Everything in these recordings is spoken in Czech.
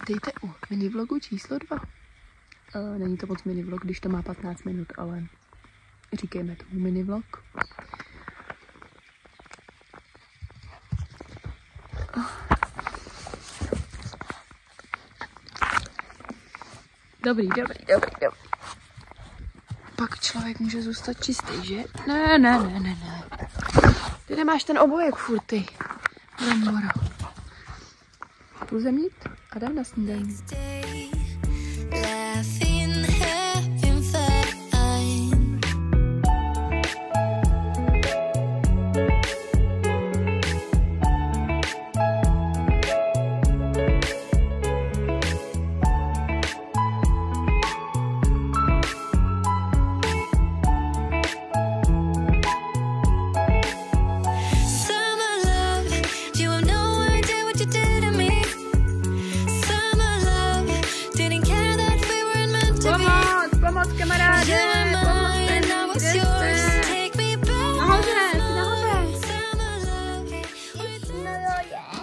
Vítejte u minivlogu číslo 2. Není to moc minivlog, když to má 15 minut, ale říkejme tomu minivlog. Dobrý. Pak člověk může zůstat čistý, že? Ne. Ty nemáš ten obojek furt, ty. Brambora. Půl zemít a dám na snídani.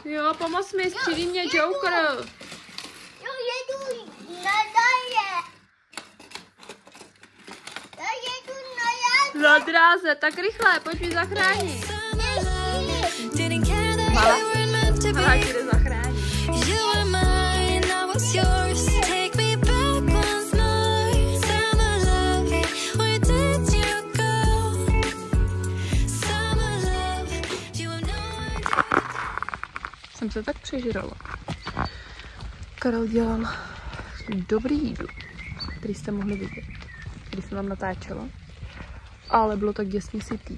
Jo, pomoz mi, střílí mě Joker. Jo, jedu na dráze. Já jedu na dráze, tak rychle, pojď mi zachránit. Mala ti jde zachránit. Jsem se tak přežrala. Karel dělal dobrý jídlo, který jste mohli vidět, když jsem vám natáčela, ale bylo tak děsně sytý.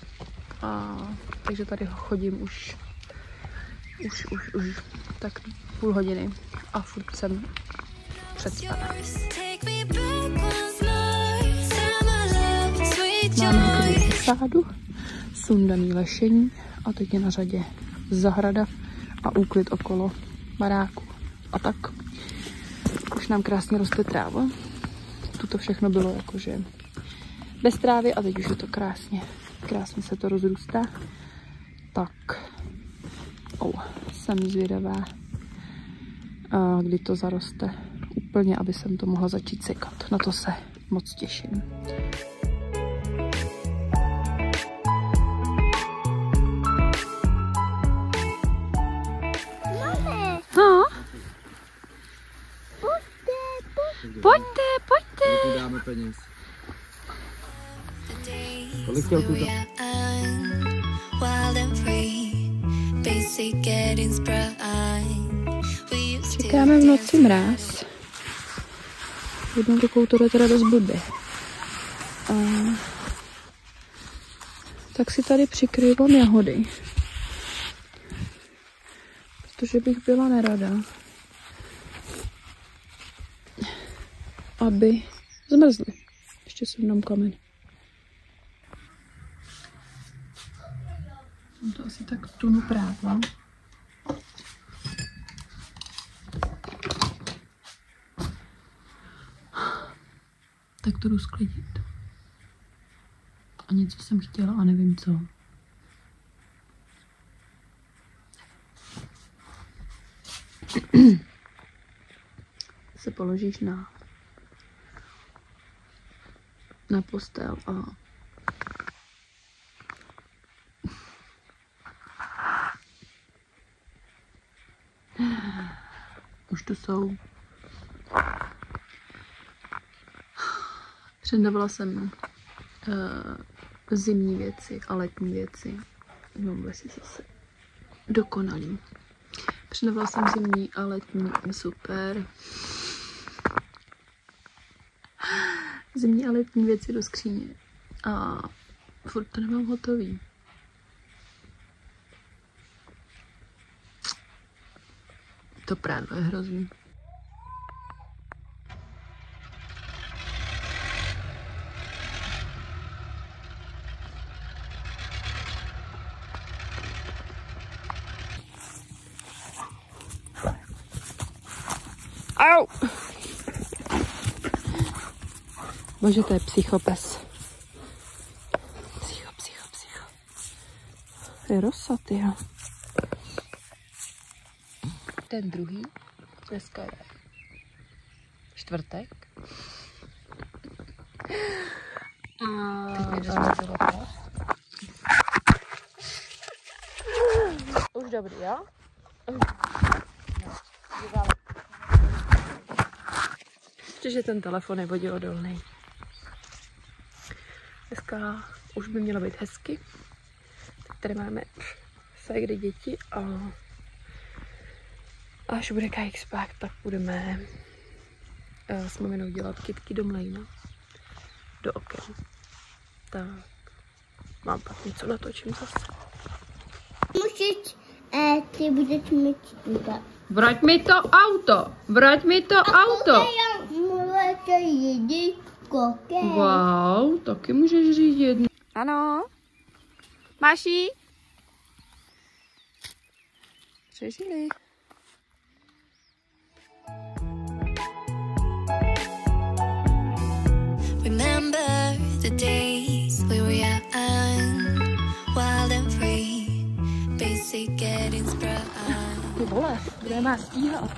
Takže tady chodím už tak půl hodiny a furt jsem představená. Máme hotovou fasádu, sundaný lešení a teď je na řadě zahrada a úklid okolo baráku. A tak už nám krásně roste tráva. Tuto všechno bylo jakože bez trávy a teď už je to krásně se to rozrůstá. Tak jsem zvědavá, kdy to zaroste úplně, aby jsem to mohla začít sekat. Na to se moc těším. Pojďte. Kolik dáme peněz? Kolik chtěl tu? Čekáme v noci mráz. Jednou rukou to jde teda dost blbě. Tak si tady přikrývám jahody. Protože bych byla nerada, aby zmrzly. Ještě sundám kamen. Jsem to asi tak tunu práva. Tak to jdu sklidit. A něco jsem chtěla a nevím co. Se položíš na postel a už tu jsou. Přednavala jsem zimní věci a letní věci. Mám si zase dokonalý. Přednavala jsem zimní a letní, super. Zimní a letní věci do skříně. A furt to nemám hotový. To prádlo je hrozný. Au! Bože, to je psychopes. Psycho. Je rosatý, jo. Ten druhý, dneska je čtvrtek. Už dobrý, jo? Ještě, že ten telefon je voděodolný. Dneska už by mělo být hezky. Teď tady máme ségry děti a až bude Kajk spát, tak budeme s maminou dělat kytky do mlejna. Do oken. Tak mám pak něco natočím zase. Musíš, ty budeš mít čtyřka. Vrať mi to auto! Vrať mi to auto! Můžete jít kokem. Wow, taky můžeš řídit. Ano. Máši? Přežili. Remember the days we were young, wild and free, basic getting sprung. Ty vole, kde má stíhat?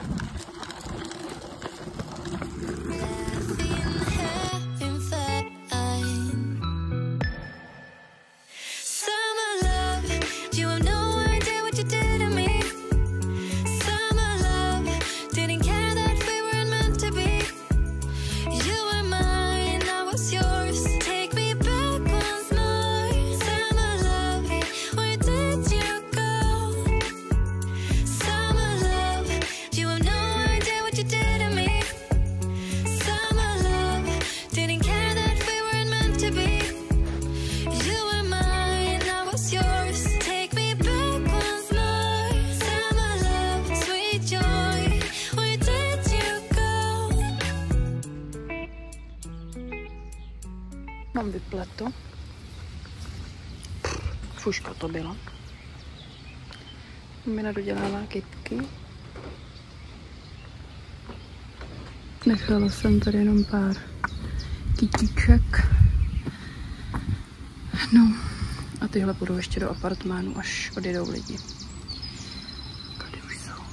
Mám vypleto. Fuška to byla. Mamina dodělává kytky. Nechala jsem tady jenom pár kytiček. No a tyhle půjdou ještě do apartmánu, až odjedou lidi. Tady už jsou.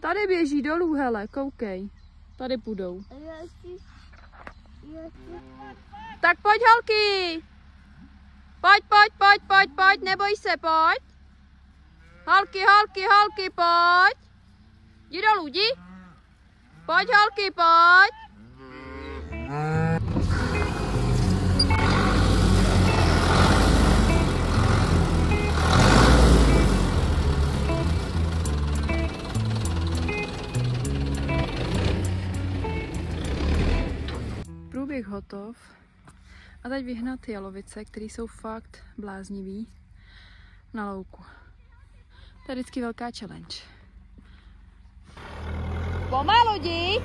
Tady běží dolů, hele, koukej. Tady půjdou. Tak pojď, holky. Pojď, neboj se, pojď. Holky, pojď. Jdi dolů, jdi. Pojď, holky, pojď. Průběh hotov. A teď vyhnat jalovice, které jsou fakt bláznivý na louku. To je vždycky velká challenge. Pomalu, jdi!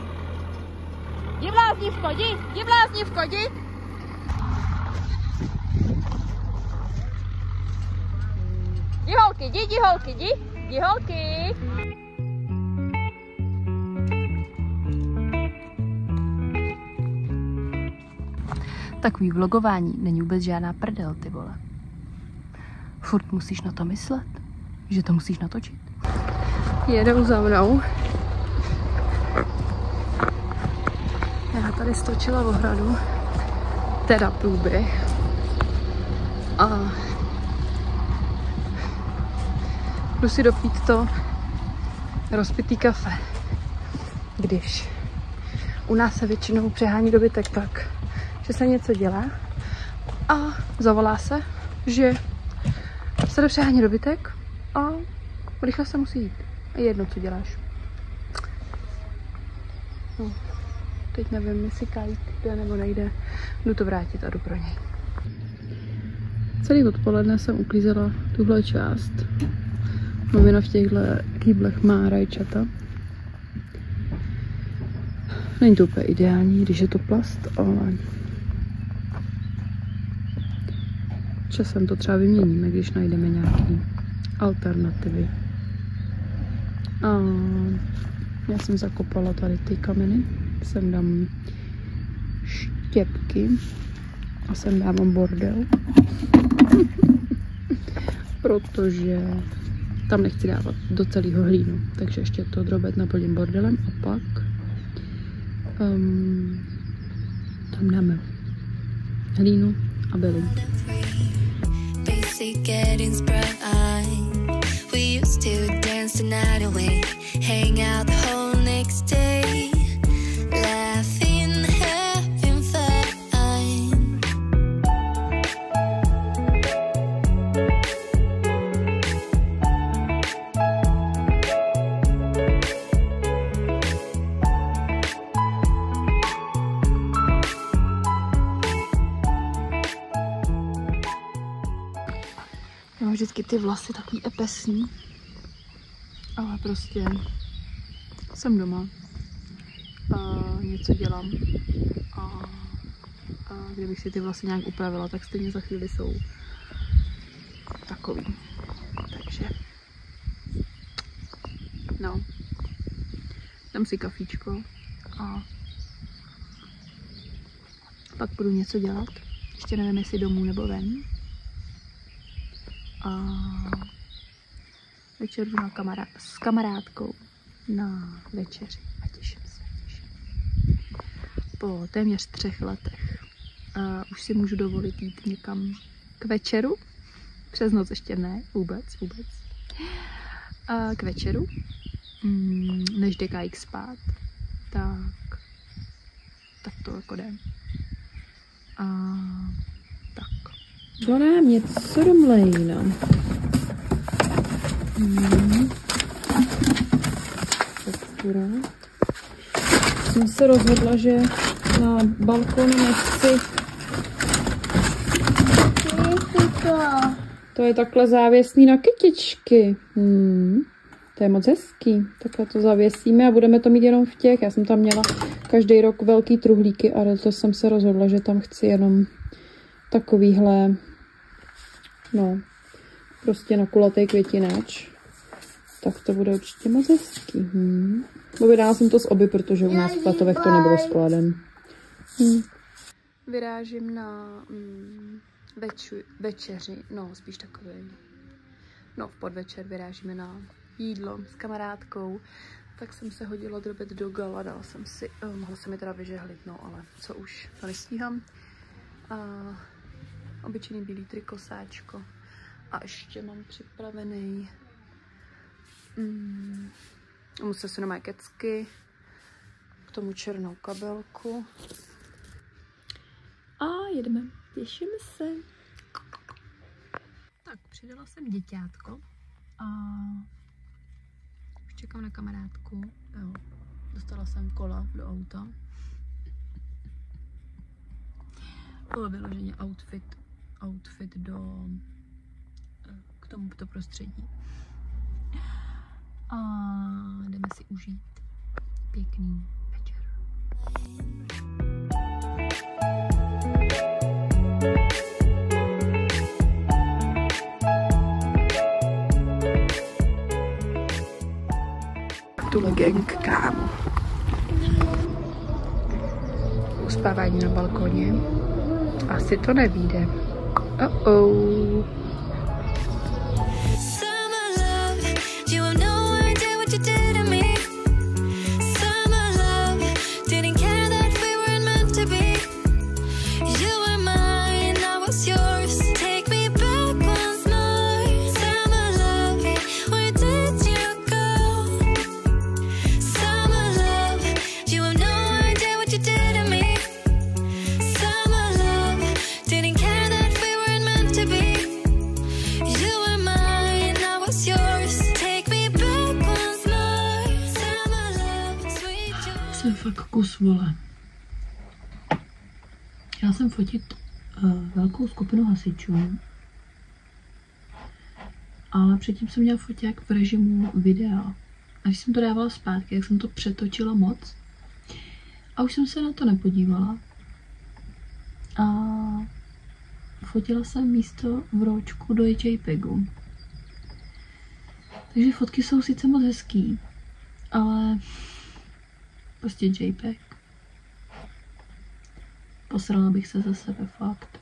Jdi bláznivko, jdi bláznivko, jdi! Jdi holky! Takový vlogování není vůbec žádná prdel, ty vole. Furt musíš na to myslet, že to musíš natočit. Jedou za mnou. Já tady stočila ohradu, teda průběh. A jdu si dopít to rozpitý kafe. Když u nás se většinou přehání dobytek tak, že se něco dělá a zavolá se, že se jde přehání dobytek a rychle se musí jít. A jedno, co děláš. No, teď nevím, jestli Kajk jde nebo nejde. Jdu to vrátit a jdu pro něj. Celý odpoledne jsem uklízela tuhle část. Mamina v těchto kýblech má rajčata. Není to úplně ideální, když je to plast, ale časem to třeba vyměníme, když najdeme nějaké alternativy. A já jsem zakopala tady ty kameny, sem dám štěpky a sem dávám bordel, protože tam nechci dávat do celého hlínu, takže ještě to drobet naplním bordelem a pak tam dáme hlínu a bylinky. Mám vždycky ty vlasy takový epesní, ale prostě jsem doma, něco dělám a kdybych si ty vlasy nějak upravila, tak stejně za chvíli jsou takový. Takže no, dám si kafíčko a pak budu něco dělat. Ještě nevím, jestli domů nebo ven. A večer jdu s kamarádkou na večeři a těším se. Po téměř 3 letech už si můžu dovolit jít někam k večeru. Přes noc ještě ne, vůbec. K večeru, než jde Kajk spát, tak to jako jde. Tak. To nám něco do mlejna. Jsem se rozhodla, že na balkonu nechci. To je takhle závěsný na kytičky. To je moc hezký. Takhle to zavěsíme a budeme to mít jenom v těch. Já jsem tam měla každý rok velký truhlíky a to jsem se rozhodla, že tam chci jenom takovýhle, no, prostě na kulatý květináč. Tak to bude určitě moc hezký. Objednala jsem to z Oby, protože u nás v Klatovech to nebylo skladem. Vyrážím na večeři, no spíš takový, no v podvečer vyrážíme na jídlo s kamarádkou. Tak jsem se hodila drobet do gala, dala jsem si, mohla jsem mi teda vyžehlit, no ale co už, to nestíhám. Obyčejný bílý trikosáčko a ještě mám připravený musím si na kecky, k tomu černou kabelku a jedeme, těším se. Tak přidala jsem děťátko a už čekám na kamarádku. Jo, dostala jsem kola do auta. Bylo vyloženě outfit k tomuto prostředí. A jdeme si užít pěkný večer. Tuhle gang, kámo. Uspávání na balkoně. Asi to nevyjde. Jsem fakt kus, vole. Chtěla jsem fotit velkou skupinu hasičů, ale předtím jsem měla foťák v režimu videa. A když jsem to dávala zpátky, tak jsem to přetočila moc. A už jsem se na to nepodívala. A fotila jsem místo v roučku do JPEGu. Takže fotky jsou sice moc hezký, ale prostě JPEG. Posrala bych se za sebe, fakt.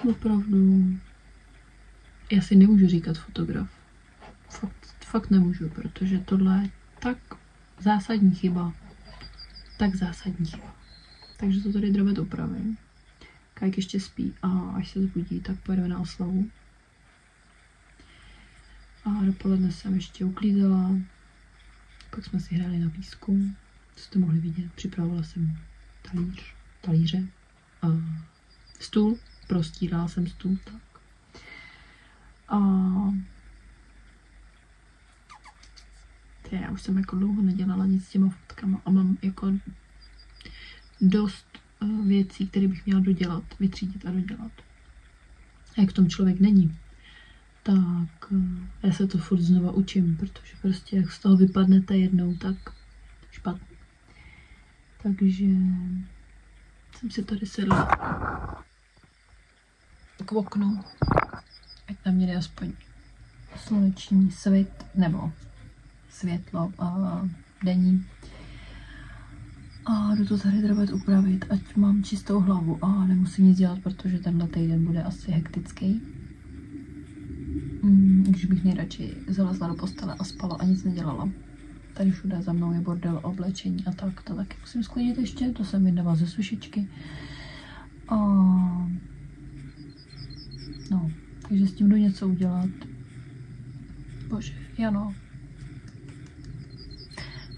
Opravdu. já si nemůžu říkat fotograf. Fakt nemůžu, protože tohle je tak zásadní chyba. Tak zásadní chyba. Takže to tady drobet upravím. Kajk ještě spí a až se zbudí, tak pojedeme na oslavu. A dopoledne jsem ještě uklízela. Pak jsme si hráli na písku. To jste mohli vidět. Připravovala jsem talíře. Stůl. Prostírala jsem stůl. Tak. A já už jsem jako dlouho nedělala nic s těma fotkama a mám jako dost věcí, které bych měla dodělat, vytřídit a dodělat. A jak v tom člověk není, tak já se to furt znova učím, protože prostě jak z toho vypadnete jednou, tak špatně. Takže jsem si tady sedla k oknu, ať tam jde aspoň sluneční svit, nebo světlo a denní. A jdu to tady drobet upravit, ať mám čistou hlavu a nemusím nic dělat, protože tenhle týden bude asi hektický. Když bych nejradši zalezla do postele a spala a nic nedělala. Tady všude za mnou je bordel, oblečení a tak, to taky musím sklidit ještě, to jsem vydala ze sušičky. A no, takže s tím jdu něco udělat. Bože, Jano.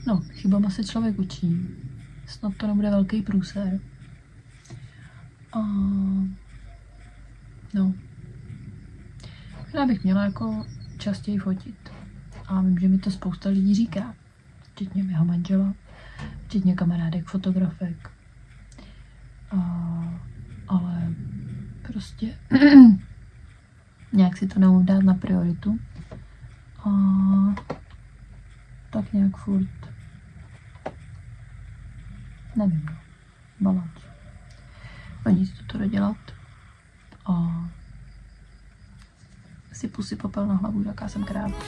No, chybama se člověk učí. Snad to nebude velký průser. A no. Já bych měla jako častěji fotit. A vím, že mi to spousta lidí říká. Včetně mého manžela, včetně kamarádek, fotografek. Ale prostě nějak si to neumím dát na prioritu. A tak nějak furt. Nevím, balanc. No nic, to dodělat. A sypu si popel na hlavu, jaká jsem kráva.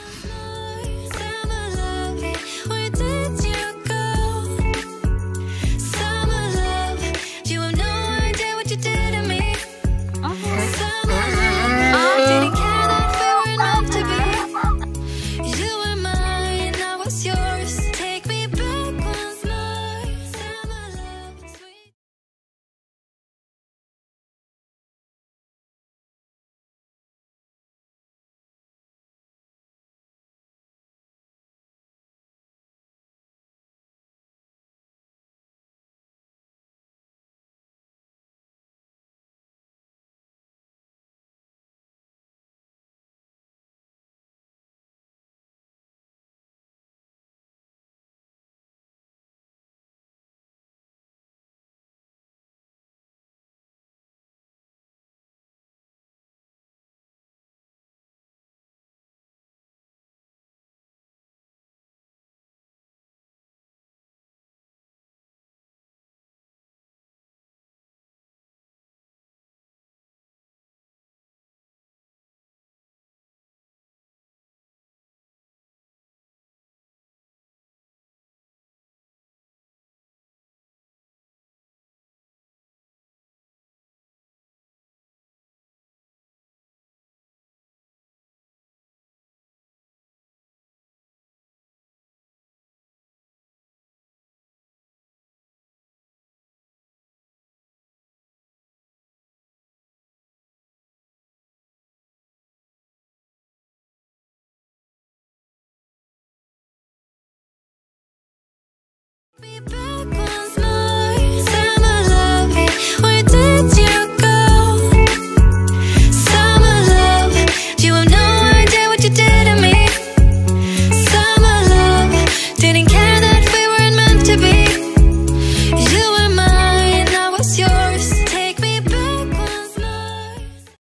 Be